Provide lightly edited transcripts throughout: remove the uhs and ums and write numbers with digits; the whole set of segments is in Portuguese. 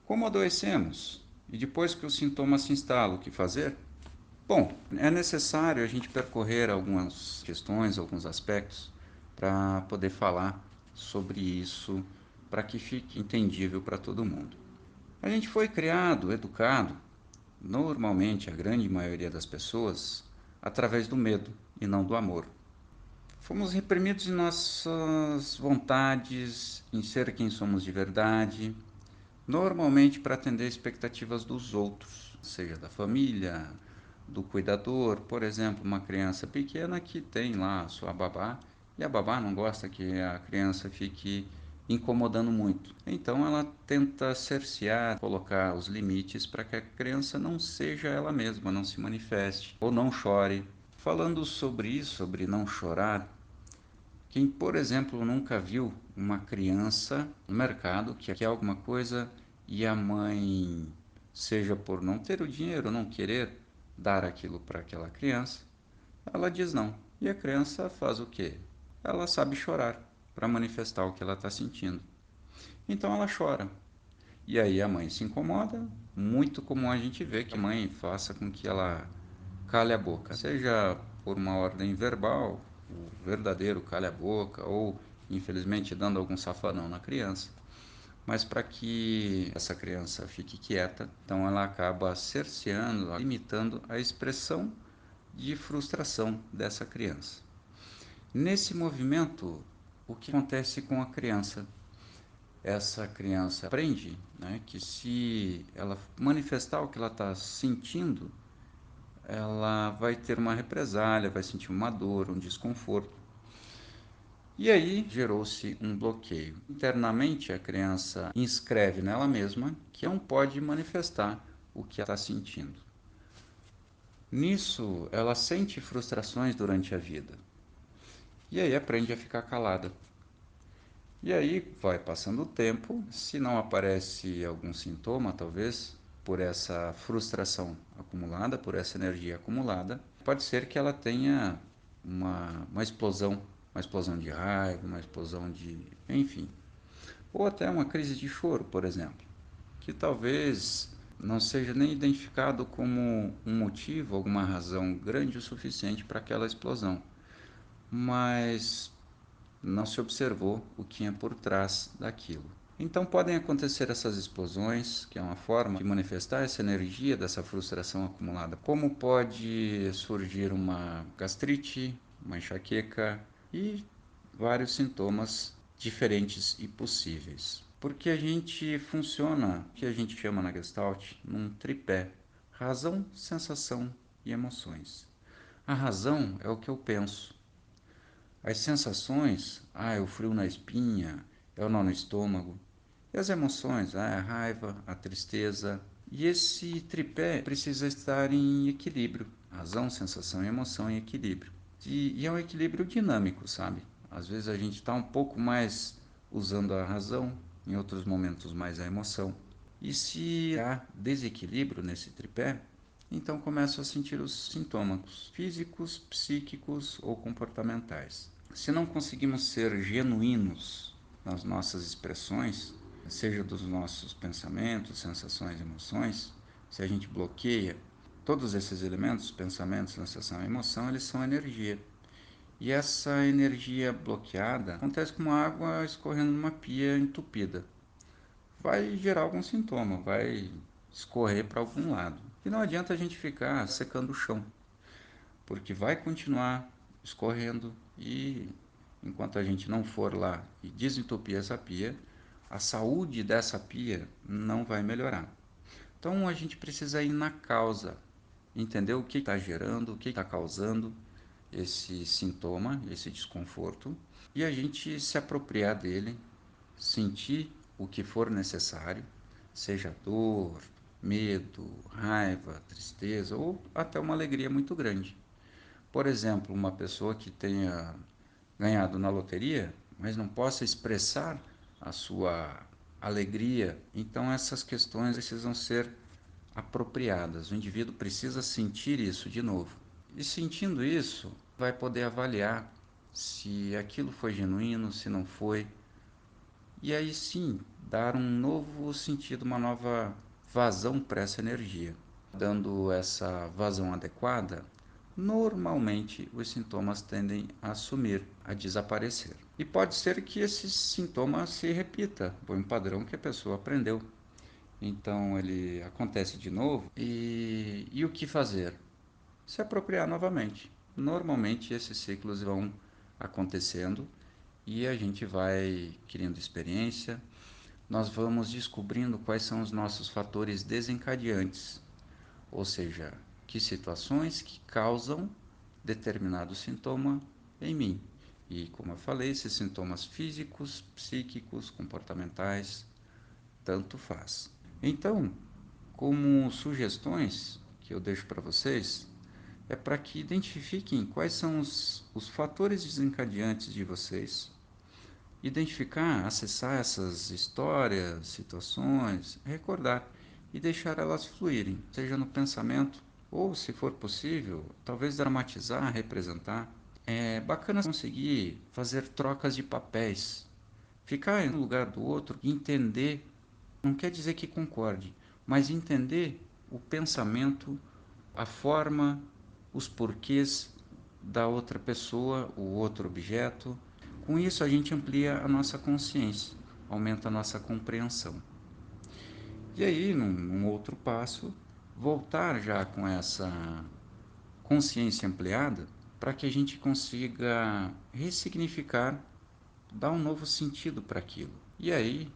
Como adoecemos? E depois que o sintoma se instala, o que fazer? Bom, é necessário a gente percorrer algumas questões, alguns aspectos, para poder falar sobre isso, para que fique entendível para todo mundo. A gente foi criado, educado, normalmente a grande maioria das pessoas, através do medo e não do amor. Fomos reprimidos em nossas vontades, em ser quem somos de verdade, normalmente para atender expectativas dos outros, seja da família, do cuidador. Por exemplo, uma criança pequena que tem lá a sua babá e a babá não gosta que a criança fique incomodando muito. Então ela tenta cercear, colocar os limites para que a criança não seja ela mesma, não se manifeste ou não chore. Falando sobre isso, sobre não chorar, quem, por exemplo, nunca viu uma criança no mercado que quer alguma coisa e a mãe, seja por não ter o dinheiro, não querer dar aquilo para aquela criança, ela diz não. E a criança faz o quê? Ela sabe chorar para manifestar o que ela está sentindo. Então ela chora. E aí a mãe se incomoda, muito comum a gente ver que a mãe faça com que ela cale a boca, seja por uma ordem verbal, o verdadeiro cale a boca, ou infelizmente dando algum safanão na criança, mas para que essa criança fique quieta, então ela acaba cerceando, limitando a expressão de frustração dessa criança. Nesse movimento, o que acontece com a criança? Essa criança aprende, né, que se ela manifestar o que ela está sentindo, ela vai ter uma represália, vai sentir uma dor, um desconforto. E aí gerou-se um bloqueio. Internamente, a criança inscreve nela mesma que não pode manifestar o que ela está sentindo. Nisso, ela sente frustrações durante a vida. E aí aprende a ficar calada. E aí vai passando o tempo, se não aparece algum sintoma, talvez, por essa frustração acumulada, por essa energia acumulada, pode ser que ela tenha uma explosão de raiva, uma explosão de, enfim, ou até uma crise de choro, por exemplo, que talvez não seja nem identificado como um motivo, alguma razão grande o suficiente para aquela explosão, mas não se observou o que é por trás daquilo. Então podem acontecer essas explosões, que é uma forma de manifestar essa energia dessa frustração acumulada. Como pode surgir uma gastrite, uma enxaqueca e vários sintomas diferentes e possíveis. Porque a gente funciona, o que a gente chama na Gestalt, num tripé: razão, sensação e emoções. A razão é o que eu penso. As sensações, é o frio na espinha, é o nó no estômago. E as emoções, a raiva, a tristeza. E esse tripé precisa estar em equilíbrio. Razão, sensação e emoção em equilíbrio. E é um equilíbrio dinâmico, sabe? Às vezes a gente está um pouco mais usando a razão, em outros momentos mais a emoção. E se há desequilíbrio nesse tripé, então começo a sentir os sintomas físicos, psíquicos ou comportamentais. Se não conseguimos ser genuínos nas nossas expressões, seja dos nossos pensamentos, sensações, emoções, se a gente bloqueia todos esses elementos, pensamento, sensação e emoção, eles são energia. E essa energia bloqueada acontece como água escorrendo numa pia entupida. Vai gerar algum sintoma, vai escorrer para algum lado. E não adianta a gente ficar secando o chão, porque vai continuar escorrendo e enquanto a gente não for lá e desentupir essa pia, a saúde dessa pia não vai melhorar. Então a gente precisa ir na causa, entender o que está gerando, o que está causando esse sintoma, esse desconforto, e a gente se apropriar dele, sentir o que for necessário, seja dor, medo, raiva, tristeza ou até uma alegria muito grande. Por exemplo, uma pessoa que tenha ganhado na loteria, mas não possa expressar a sua alegria, então essas questões precisam ser apropriadas. O indivíduo precisa sentir isso de novo. E sentindo isso, vai poder avaliar se aquilo foi genuíno, se não foi. E aí sim, dar um novo sentido, uma nova vazão para essa energia. Dando essa vazão adequada, normalmente os sintomas tendem a sumir, a desaparecer. E pode ser que esse sintoma se repita, foi um padrão que a pessoa aprendeu. Então ele acontece de novo e o que fazer? Se apropriar novamente. Normalmente esses ciclos vão acontecendo e a gente vai criando experiência, nós vamos descobrindo quais são os nossos fatores desencadeantes, ou seja, que situações que causam determinado sintoma em mim. E como eu falei, esses sintomas físicos, psíquicos, comportamentais, tanto faz. Então, como sugestões que eu deixo para vocês, é para que identifiquem quais são os fatores desencadeantes de vocês, identificar, acessar essas histórias, situações, recordar e deixar elas fluírem, seja no pensamento ou, se for possível, talvez dramatizar, representar. É bacana conseguir fazer trocas de papéis, ficar em um lugar do outro e entender, não quer dizer que concorde, mas entender o pensamento, a forma, os porquês da outra pessoa, o outro objeto. Com isso, a gente amplia a nossa consciência, aumenta a nossa compreensão. E aí, num outro passo, voltar já com essa consciência ampliada para que a gente consiga ressignificar, dar um novo sentido para aquilo. E aí,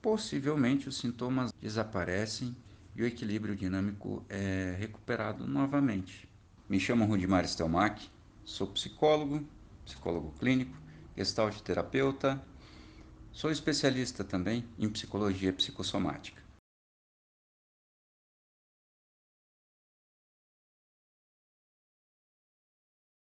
possivelmente, os sintomas desaparecem e o equilíbrio dinâmico é recuperado novamente. Me chamo Rudimar Stelmach, sou psicólogo, psicólogo clínico, gestalt terapeuta, sou especialista também em psicologia psicossomática.